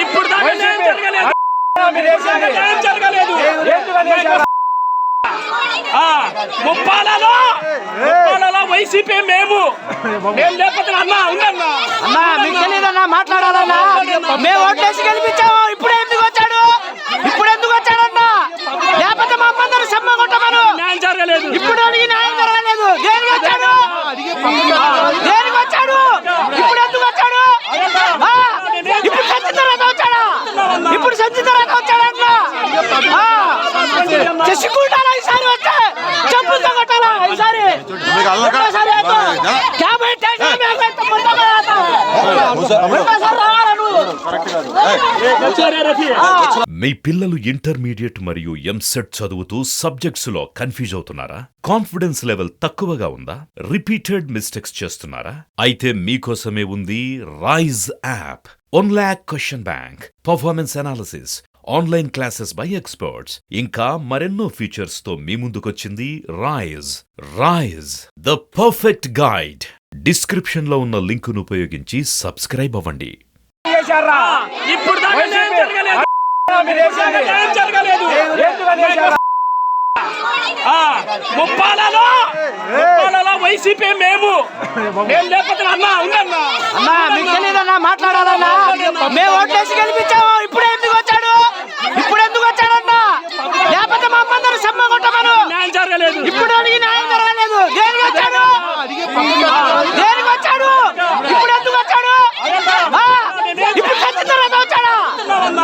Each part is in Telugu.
ఇప్పుడు దాకా న్యాయం జరగలేదు. న్యాయం జరగలేదు. ముప్పాలలో వైసీపీ మేము లేకపోతే అన్నా ఉందన్నా అన్నా మీకు తెలియదన్నా మాట్లాడాలన్నా మేము ఓట్లేసి గెలిపించాము. ఇప్పుడు ఎందుకు వచ్చాడు అన్నా? లేకపోతే మా అమ్మందరూ సమ్మ కొట్టమను. న్యాయం జరగలేదు. ఇప్పుడు అడిగి న్యాయం జరగలేదు. దేనికి వచ్చాడు? ఇప్పుడు ఎందుకు వచ్చాడు? ఇప్పుడు సంచి తర్వాత వచ్చాడా? ఇప్పుడు సంచి తర్వాత వచ్చాడన్నా? చేసుకుంటారా ఈసారి వస్తే చెప్పులతో కొట్టాలా ఈసారి? మీ పిల్లలు ఇంటర్మీడియట్ మరియు ఎంసెట్ చదువుతూ సబ్జెక్ట్స్ లో కన్ఫ్యూజ్ అవుతున్నారా? కాన్ఫిడెన్స్ లెవెల్ తక్కువగా ఉందా? రిపీటెడ్ మిస్టేక్స్ చేస్తున్నారా? అయితే మీకోసమే ఉంది Rise app. 1 lakh question bank, performance analysis, online classes by experts, ఇంకా మరెన్నో ఫీచర్స్ తో మీ ముందుకొచ్చింది Rise the perfect guide. Description లో ఉన్న లింకును ఉపయోగించి సబ్స్క్రైబ్ అవ్వండి. ఇప్పుడు దాకా న్యాయం జరగలేదు. న్యాయం జరగలేదు. ముప్పాలలో వైసీపీ మేము లేకపోతే అన్నా ఉందన్నా అన్నా మీకు తెలియదన్నా మాట్లాడాలన్నా మేము ఓట్లేసి గెలిపించాము. ఇప్పుడు ఎందుకు వచ్చాడు అన్నా? లేకపోతే మా అమ్మందరూ సమ్మ కొట్టమను. న్యాయం జరగలేదు. ఇప్పుడు అడిగి న్యాయం జరగలేదు. దేనికి వచ్చాడు? ఇప్పుడు ఎందుకు వచ్చాడు? ఇప్పుడు సంచి తర్వాత వచ్చాడా?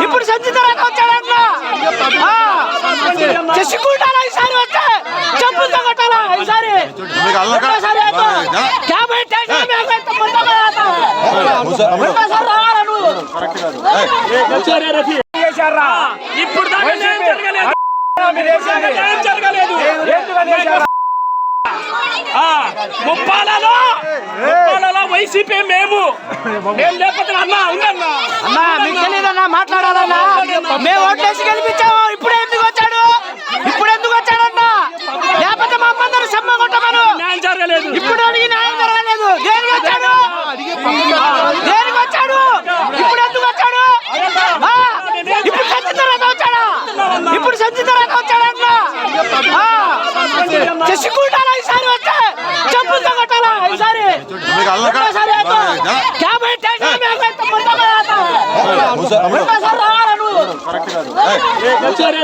ఇప్పుడు సంచి తర్వాత వచ్చాడన్నా? చేసుకుంటారా ఈసారి వస్తే చెప్పులతో కొట్టాలా ఈసారి? ఇప్పుడు దాకా న్యాయం జరగలేదు. న్యాయం జరగలేదు. ముప్పాలలో వైసీపీ మేము లేకపోతే అన్నా ఉందన్నా అన్నా మీకు తెలియదన్నా మాట్లాడాలన్నా మేము ఓట్లేసి గెలిపించాము. ఇప్పుడు ఎందుకు వచ్చాడు అన్నా? లేకపోతే మా అమ్మందరూ సమ్మ కొట్టమను. న్యాయం జరగలేదు. ఇప్పుడు అడిగి న్యాయం జరగలేదు. దేనికి వచ్చాడు? ఇప్పుడు ఎందుకు వచ్చాడు? ఇప్పుడు సంచి తర్వాత వచ్చాడా? ఇప్పుడు సంచి తర్వాత వచ్చాడన్నా? చేసుకుంటారా ఈసారి వస్తే చెప్పులతో కొట్టాలా ఈసారి? వచ్చారా